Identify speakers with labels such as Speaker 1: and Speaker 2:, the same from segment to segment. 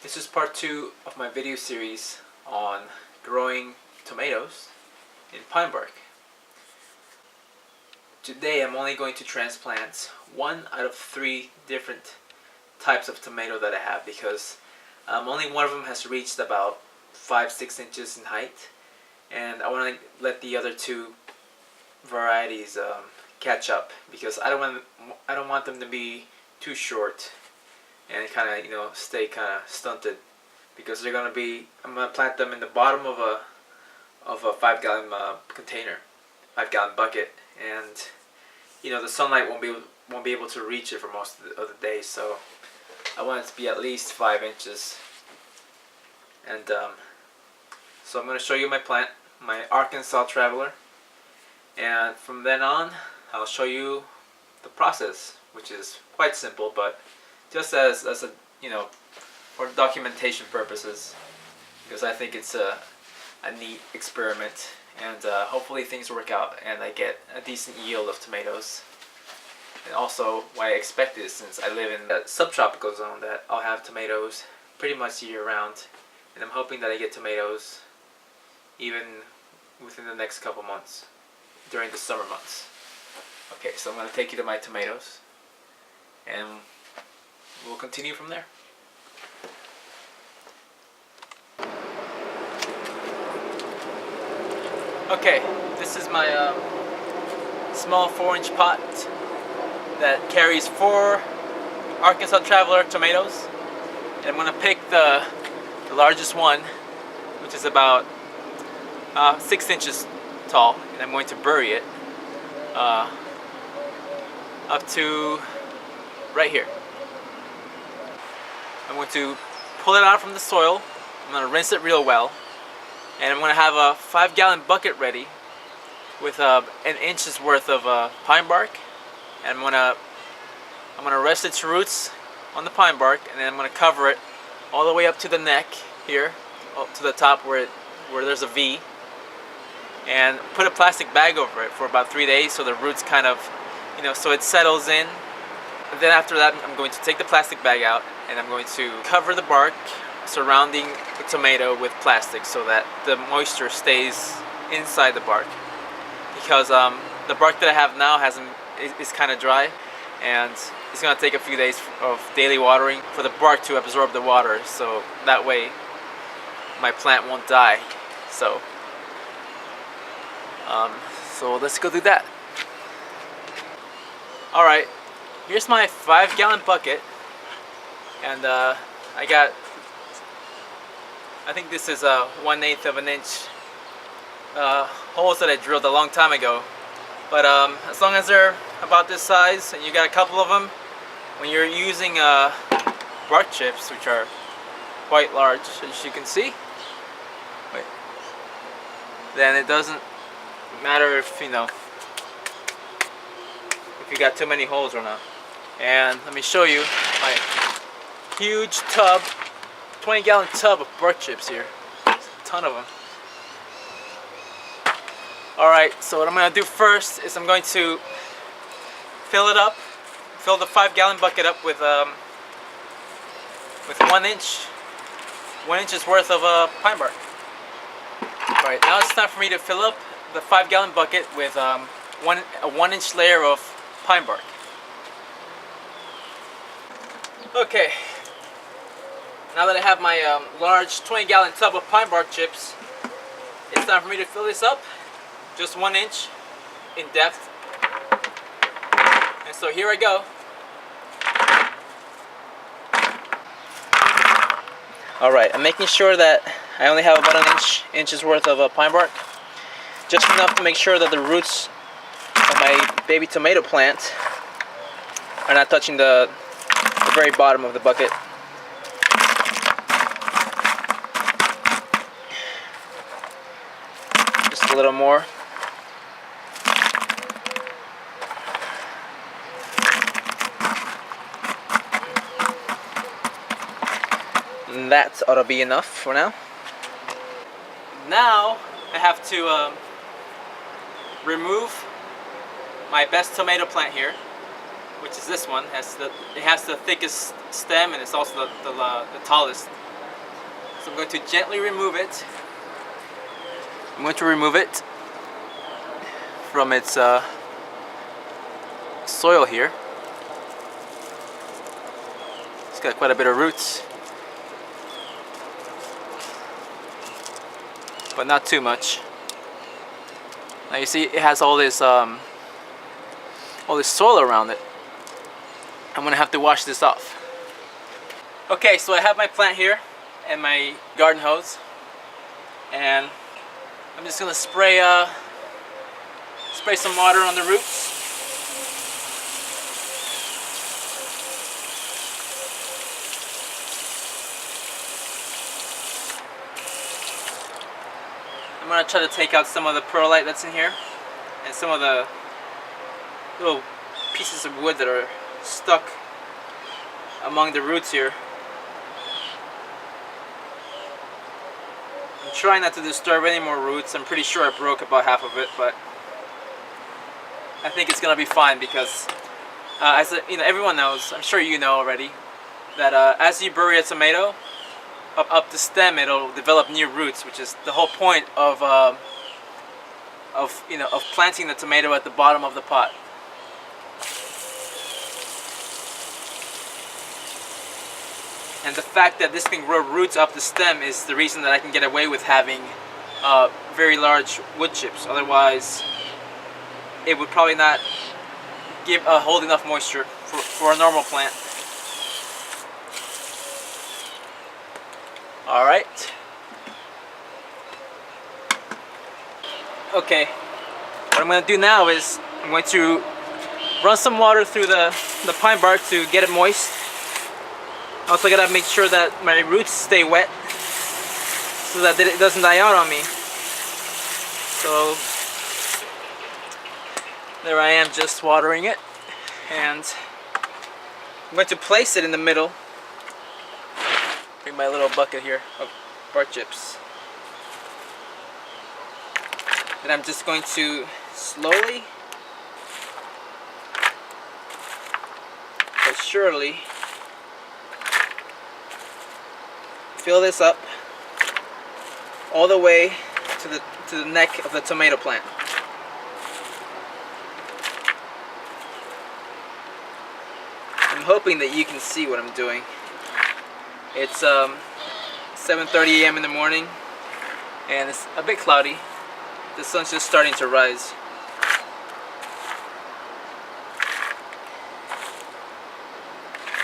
Speaker 1: This is part 2 of my video series on growing tomatoes in pine bark. Today I'm only going to transplant 1 out of 3 different types of tomato that I have because only one of them has reached about 5-6 inches in height, and I want to let the other 2 varieties catch up because I don't want them to be too short and kind of stay kind of stunted, because I'm gonna plant them in the bottom of a 5-gallon container, 5-gallon bucket, and the sunlight won't be able to reach it for most of the day. So I want it to be at least 5 inches. And so I'm going to show you my plant, my Arkansas Traveler, and from then on I'll show you the process, which is quite simple, but just as a for documentation purposes, because I think it's a neat experiment, and hopefully things work out and I get a decent yield of tomatoes. And also why I expect this, since I live in a subtropical zone, that I'll have tomatoes pretty much year round, and I'm hoping that I get tomatoes even within the next couple months during the summer months. Okay, so I'm going to take you to my tomatoes and we'll continue from there. Okay, this is my small 4-inch pot that carries 4 Arkansas Traveler tomatoes, and I'm going to pick the largest one, which is about 6 inches tall, and I'm going to bury it up to right here. I'm going to pull it out from the soil. I'm going to rinse it real well, and I'm going to have a 5-gallon bucket ready with an inch's worth of pine bark, and I'm gonna rest its roots on the pine bark, and then I'm gonna cover it all the way up to the neck here, up to the top where there's a V, and put a plastic bag over it for about 3 days so the roots kind of, so it settles in. And then after that, I'm going to take the plastic bag out and I'm going to cover the bark surrounding the tomato with plastic so that the moisture stays inside the bark, because the bark that I have now is kind of dry, and it's going to take a few days of daily watering for the bark to absorb the water, so that way my plant won't die. So let's go do that. Alright, here's my 5-gallon bucket, and I think this is 1/8 of an inch holes that I drilled a long time ago. But as long as they're about this size and you got a couple of them, when you're using bark chips, which are quite large as you can see, then it doesn't matter if you got too many holes or not. And let me show you my huge tub, 20-gallon tub of bark chips here. There's a ton of them. Alright, so what I'm going to do first is I'm going to fill the 5-gallon bucket up with 1 inch's worth of pine bark. Alright, now it's time for me to fill up the 5-gallon bucket with a 1-inch layer of pine bark. Okay, now that I have my large 20-gallon tub of pine bark chips, it's time for me to fill this up just 1 inch in depth. And so here I go. Alright, I'm making sure that I only have about an inch's worth of pine bark, just enough to make sure that the roots of my baby tomato plant are not touching the very bottom of the bucket. Just a little more. And that ought to be enough for now. Now I have to remove my best tomato plant here, which is this one. It has the thickest stem, and it's also the tallest. So I'm going to gently remove it. I'm going to remove it from its soil here. It's got quite a bit of roots, but not too much. Now you see it has all this soil around it. I'm gonna have to wash this off. Okay, so I have my plant here and my garden hose, and I'm just gonna spray some water on the roots. I'm gonna try to take out some of the perlite that's in here and some of the little pieces of wood that are stuck among the roots here. I'm trying not to disturb any more roots. I'm pretty sure I broke about half of it, but I think it's gonna be fine because as everyone knows, I'm sure you know already, that as you bury a tomato up the stem, it'll develop new roots, which is the whole point of planting the tomato at the bottom of the pot. And the fact that this can grow roots up the stem is the reason that I can get away with having very large wood chips. Otherwise, it would probably not hold enough moisture for a normal plant. Alright. Okay. What I'm going to do now is I'm going to run some water through the pine bark to get it moist. Also, I gotta make sure that my roots stay wet so that it doesn't die out on me. So there I am, just watering it, and I'm going to place it in the middle. Bring my little bucket here of bark chips, and I'm just going to slowly but surely fill this up all the way to the neck of the tomato plant. I'm hoping that you can see what I'm doing. It's 7:30 a.m. in the morning, and it's a bit cloudy. The sun's just starting to rise.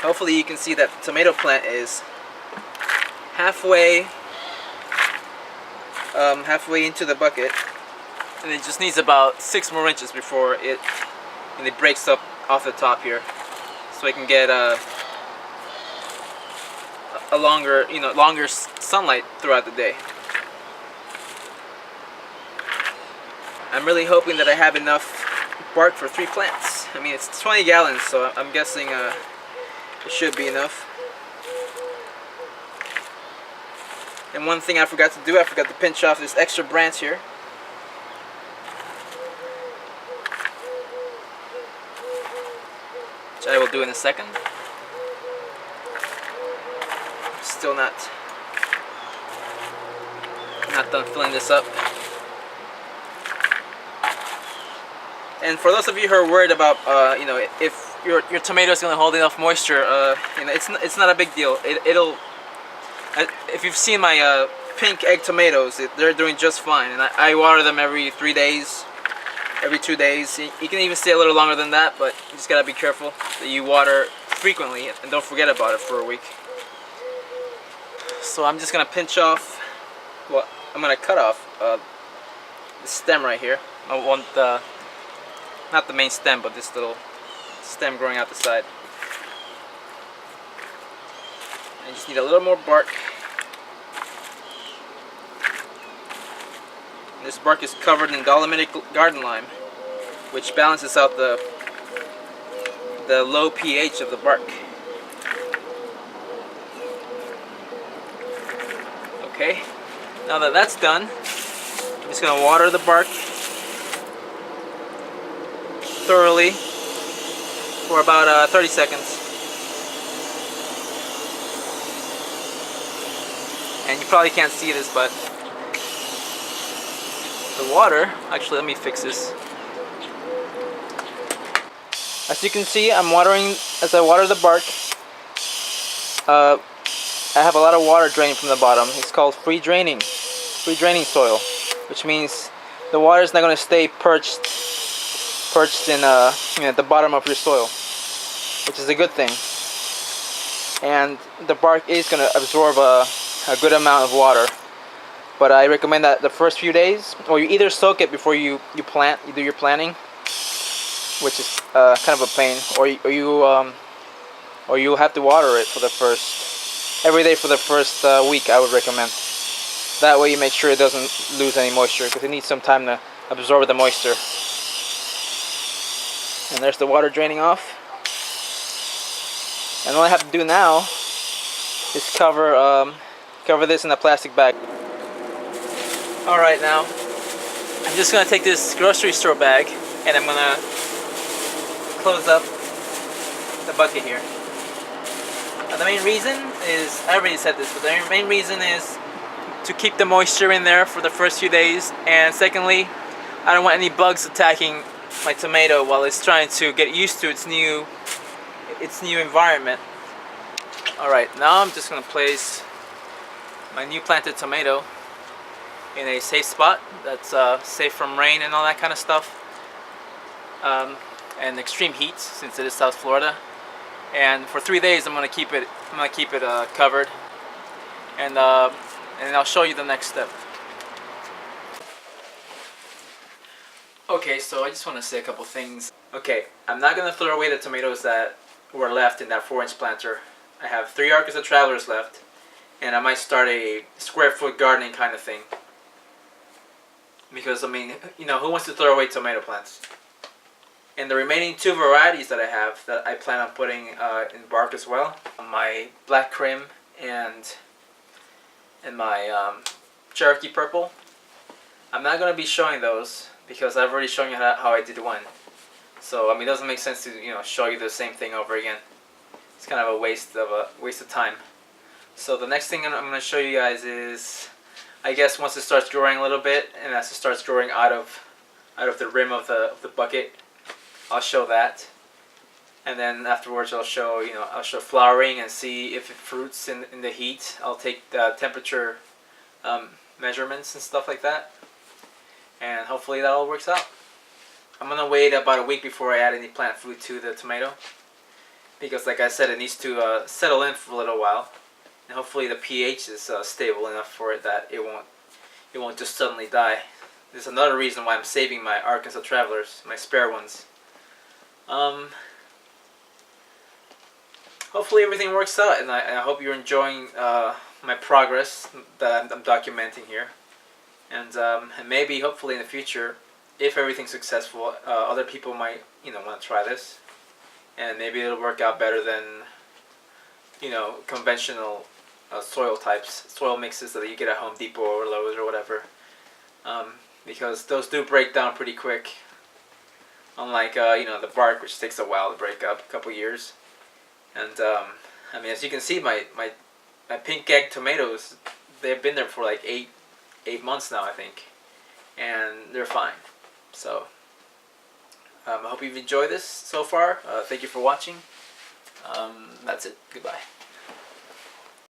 Speaker 1: Hopefully you can see that the tomato plant is halfway into the bucket, and it just needs about 6 more inches before it breaks up off the top here, so I can get a longer sunlight throughout the day. I'm really hoping that I have enough bark for 3 plants. I mean, it's 20 gallons, so I'm guessing it should be enough. And one thing I forgot to do, I forgot to pinch off this extra branch here. Which I will do in a second. Still not done filling this up. And for those of you who are worried about, if your tomato is going to hold enough moisture, it's not a big deal. It'll. If you've seen my pink egg tomatoes, they're doing just fine, and I water them every 3 days, every 2 days. You can even stay a little longer than that, but you just gotta be careful that you water frequently and don't forget about it for a week. So I'm just gonna pinch off. Well, I'm gonna cut off the stem right here. I want not the main stem, but this little stem growing out the side. I just need a little more bark. And this bark is covered in dolomitic garden lime, which balances out the low pH of the bark. Okay, now that that's done, I'm just going to water the bark thoroughly for about 30 seconds. And you probably can't see this, but the water, actually let me fix this. As you can see, I'm watering, as I water the bark, I have a lot of water draining from the bottom. It's called free draining soil, which means the water is not going to stay perched in at the bottom of your soil, which is a good thing. And the bark is going to absorb a good amount of water. But I recommend that the first few days, or you either soak it before you plant, you do your planting, which is kind of a pain, or you'll have to water it for the every day for the first week. I would recommend. That way you make sure it doesn't lose any moisture, because it needs some time to absorb the moisture. And there's the water draining off. And all I have to do now is cover this in a plastic bag. Alright, now I'm just going to take this grocery store bag and I'm going to close up the bucket here. Now, the main reason is, I already said this, but the main reason is to keep the moisture in there for the first few days, and secondly, I don't want any bugs attacking my tomato while it's trying to get used to its new environment. Alright, now I'm just going to place my new planted tomato in a safe spot that's safe from rain and all that kind of stuff, and extreme heat, since it is South Florida. And for 3 days I'm gonna keep it covered, and I'll show you the next step. Okay, so I just want to say a couple things. Okay, I'm not gonna throw away the tomatoes that were left in that 4-inch planter. I have 3 Arkansas Travelers left, and I might start a square foot gardening kind of thing. Because, I mean, you know, who wants to throw away tomato plants? And the remaining 2 varieties that I have that I plan on putting in bark as well, my Black Crim and my Cherokee Purple, I'm not going to be showing those because I've already shown you how I did one. So, I mean, it doesn't make sense to, you know, show you the same thing over again. It's kind of a waste of time. So the next thing I'm going to show you guys is, I guess once it starts growing a little bit, and as it starts growing out of the rim of the bucket, I'll show that. And then afterwards I'll show flowering and see if it fruits in the heat. I'll take the temperature measurements and stuff like that. And hopefully that all works out. I'm going to wait about a week before I add any plant food to the tomato, because like I said, it needs to settle in for a little while. And hopefully the pH is stable enough for it that it won't just suddenly die. There's another reason why I'm saving my Arkansas Travelers, my spare ones. Hopefully everything works out, and I hope you're enjoying my progress that I'm documenting here. And maybe, hopefully in the future, if everything's successful, other people might, want to try this. And maybe it'll work out better than, conventional soil mixes that you get at Home Depot or Lowe's or whatever. Because those do break down pretty quick. Unlike, the bark, which takes a while to break up, a couple years. And, I mean, as you can see, my pink egg tomatoes, they've been there for like 8 months now, I think. And they're fine. So, I hope you've enjoyed this so far. Thank you for watching. That's it. Goodbye.